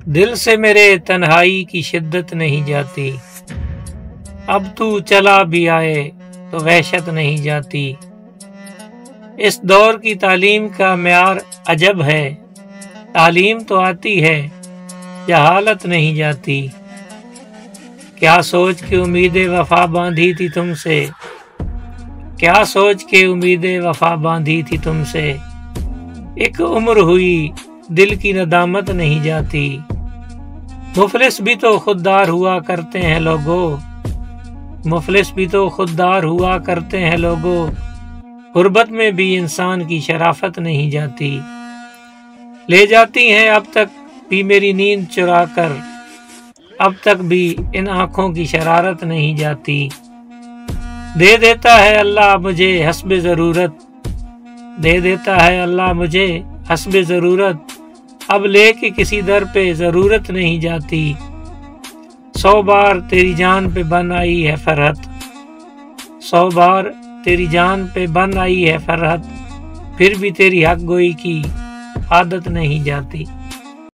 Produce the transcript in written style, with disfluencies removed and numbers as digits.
دل سے میرے تنہائی کی شدت نہیں جاتی، اب تو چلا بھی آئے تو وحشت نہیں جاتی۔ اس دور کی تعلیم کا معیار عجب ہے، تعلیم تو آتی ہے جہالت نہیں جاتی۔ کیا سوچ کے امید وفا باندھی تھی تم سے، کیا سوچ کے امید وفا باندھی تھی تم سے، ایک عمر ہوئی دل کی ندامت نہیں جاتی۔ مفلس بھی تو خوددار ہوا کرتے ہیں لوگو، مفلس بھی تو خوددار ہوا کرتے ہیں لوگو، غربت میں بھی انسان کی شرافت نہیں جاتی۔ لے جاتی ہیں اب تک بھی میری نیند چرا کر، اب تک بھی ان آنکھوں کی شرارت نہیں جاتی۔ دے دیتا ہے اللہ مجھے حسب ضرورت، دے دیتا ہے اللہ مجھے حسب ضرورت، اب لے کے کسی در پہ ضرورت نہیں جاتی۔ 100 بار تیری جان پہ بن آئی ہے فرحت، 100 بار تیری جان پہ بن آئی ہے فرحت، پھر بھی تیری حق گوئی کی عادت نہیں جاتی۔